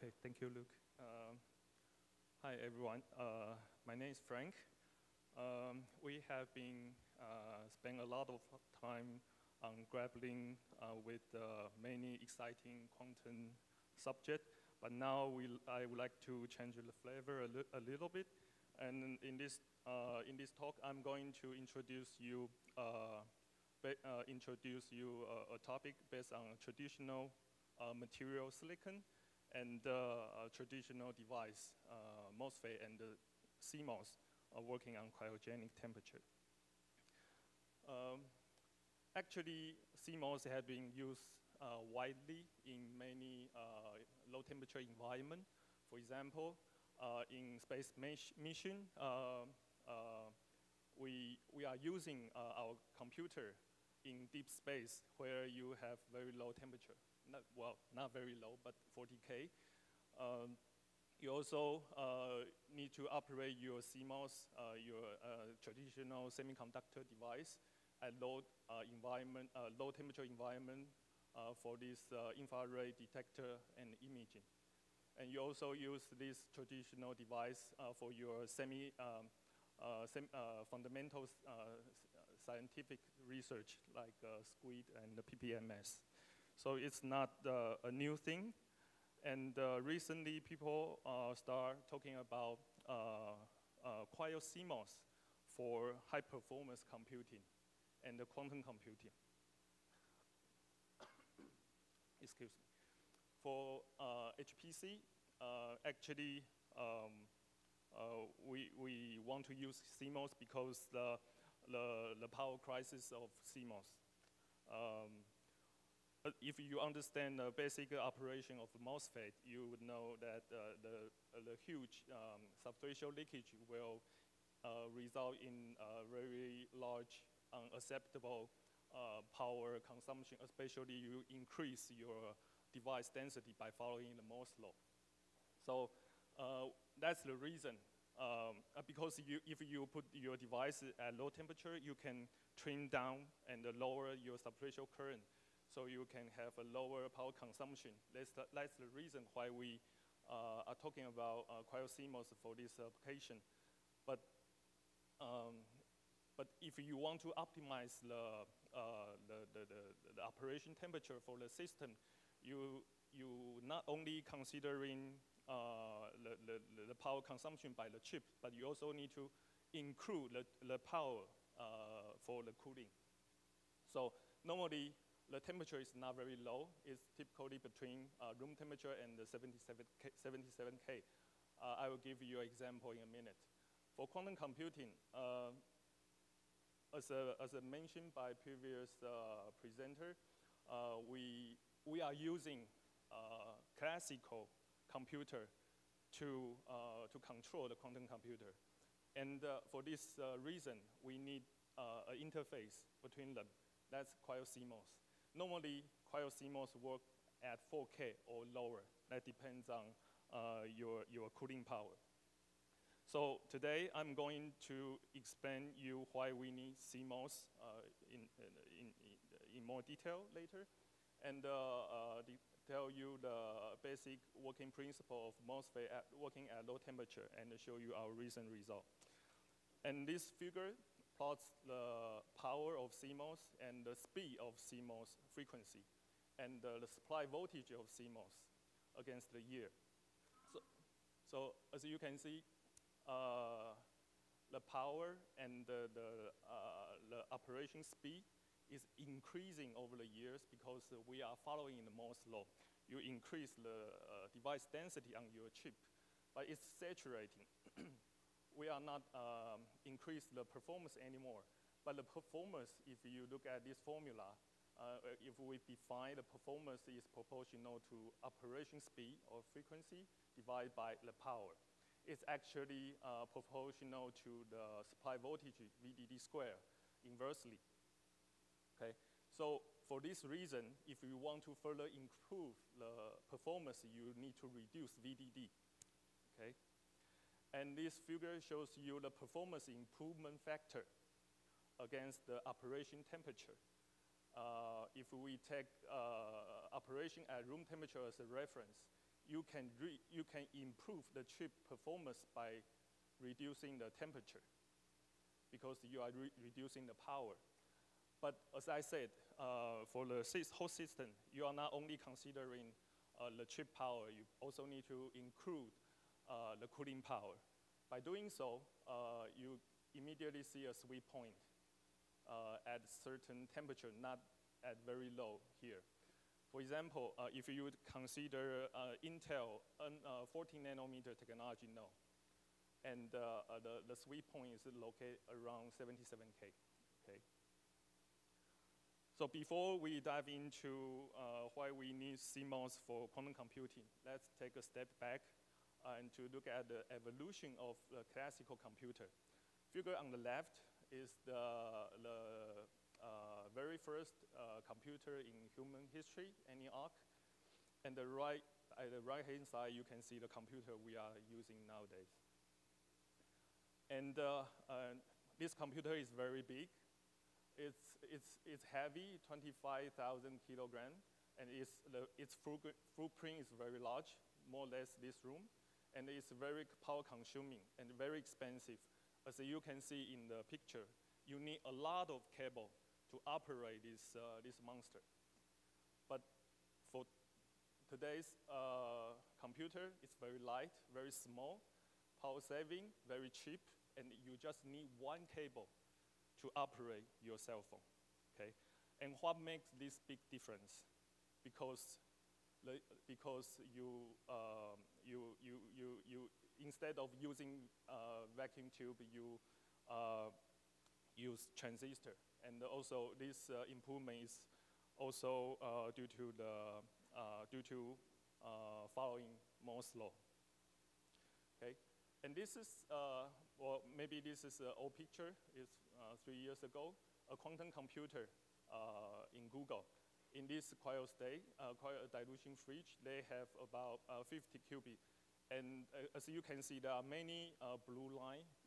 Okay, thank you, Luke. Hi, everyone. My name is Frank. We have been spent a lot of time on grappling with many exciting quantum subjects, but now I would like to change the flavor a little bit. And in this talk, I'm going to introduce you a topic based on traditional material silicon and traditional device, MOSFET and CMOS, working on cryogenic temperature. Actually, CMOS has been used widely in many low temperature environments. For example, in space mission, we are using our computer in deep space where you have very low temperature. Not very low, but 40K. You also need to operate your CMOS, your traditional semiconductor device at low temperature environment for this infrared detector and imaging. And you also use this traditional device for your fundamental scientific research like SQUID and the PPMS. So it's not a new thing. And recently, people start talking about cryo-CMOS for high-performance computing and the quantum computing. Excuse me. For HPC, actually, we want to use CMOS because the power crisis of CMOS. If you understand the basic operation of MOSFET, you would know that the huge substrate leakage will result in a very large unacceptable power consumption, especially you increase your device density by following the Moore's law. So that's the reason. Because if you put your device at low temperature, you can trim down and lower your substrate current, so you can have a lower power consumption. That's the reason why we are talking about cryo-CMOS for this application. But if you want to optimize the operation temperature for the system, you not only considering the power consumption by the chip, but you also need to include the power for the cooling. So normally, the temperature is not very low. It's typically between room temperature and the 77K. I will give you an example in a minute. For quantum computing, as mentioned by previous presenter, we are using classical computer to control the quantum computer. And for this reason, we need an interface between them. That's cryo-CMOS. Normally, cryo-CMOS work at 4K or lower. That depends on your cooling power. So today, I'm going to explain you why we need CMOS in more detail later, and tell you the basic working principle of MOSFET working at low temperature, and show you our recent result. And this figure plots the power of CMOS and the speed of CMOS frequency, and the supply voltage of CMOS against the year. So as you can see, the power and the operation speed is increasing over the years because we are following the Moore's law. You increase the device density on your chip, but it's saturating. We are not increase the performance anymore. But the performance, if you look at this formula, if we define the performance is proportional to operation speed or frequency divided by the power. It's actually proportional to the supply voltage, VDD square, inversely. Okay? So for this reason, if you want to further improve the performance, you need to reduce VDD. Okay? And this figure shows you the performance improvement factor against the operation temperature. If we take operation at room temperature as a reference, you can improve the chip performance by reducing the temperature, because you are reducing the power. But as I said, for the whole system, you are not only considering the chip power, you also need to include the cooling power. By doing so, you immediately see a sweet point at certain temperature, not at very low here. For example, if you would consider Intel 14 nanometer technology node, and the sweet point is located around 77K, okay? So before we dive into why we need CMOS for quantum computing, let's take a step back and to look at the evolution of the classical computer. Figure on the left is the very first computer in human history, ENIAC. And at the right-hand side, you can see the computer we are using nowadays. And this computer is very big. It's heavy, 25,000 kilograms, and its footprint is very large, more or less this room, and it's very power consuming and very expensive. As you can see in the picture, you need a lot of cable to operate this monster. But for today's computer, it's very light, very small, power saving, very cheap, and you just need one cable to operate your cell phone, okay? And what makes this big difference? Because you instead of using vacuum tube, you use transistor, and also this improvement is also due to following Moore's law, okay? And this is well, maybe this is an old picture. It's 3 years ago, a quantum computer in Google. In this cryo state, cryo dilution fridge, they have about 50 qubits. And as you can see, there are many blue lines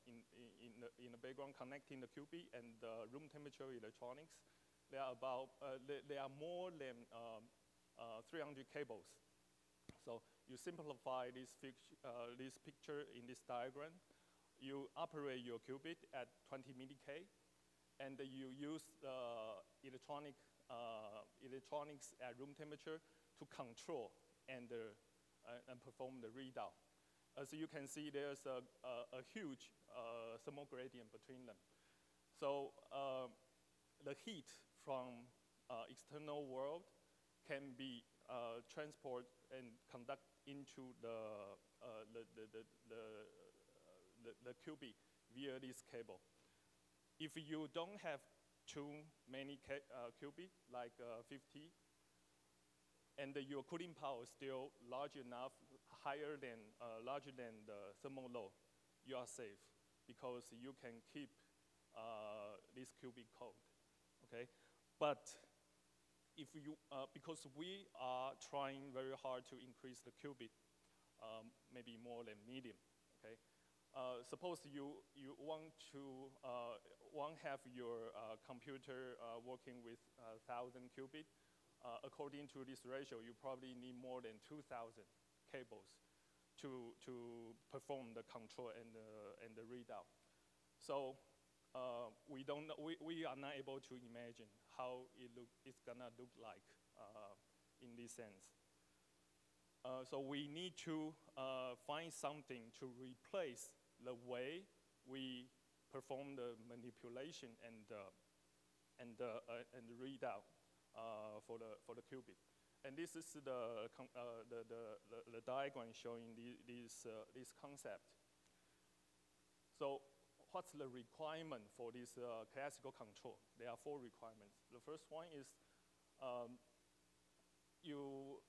in the background connecting the qubit and the room temperature electronics. There are more than 300 cables. So you simplify this picture in this diagram. You operate your qubit at 20 milli-K, and you use electronics at room temperature to control and perform the readout. As you can see, there's a huge thermal gradient between them. So the heat from external world can be transported and conducted into the qubit via this cable. If you don't have too many qubits, like 50, and your cooling power is still larger than the thermal load, you are safe because you can keep this qubit cold, okay? But if you, because we are trying very hard to increase the qubit, maybe more than medium, okay? Suppose you want to have your computer working with 1,000 qubits. According to this ratio, you probably need more than 2,000 cables to perform the control and the readout. So we are not able to imagine how it's gonna look like in this sense. So we need to find something to replace the way we perform the manipulation and the readout for the qubit. And this is the diagram showing this concept. So what's the requirement for this classical control? There are 4 requirements. The first one is you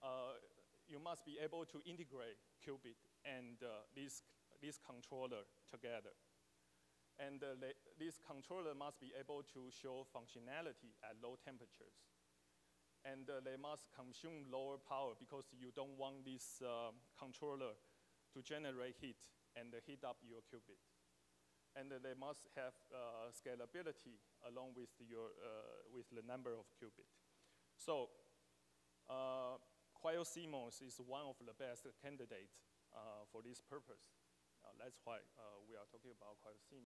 must be able to integrate qubit and this controller together. And this controller must be able to show functionality at low temperatures. And they must consume lower power because you don't want this controller to generate heat and heat up your qubit. And they must have scalability along with the number of qubits. So cryo-CMOS is one of the best candidates for this purpose. That's why we are talking about cryo-CMOS.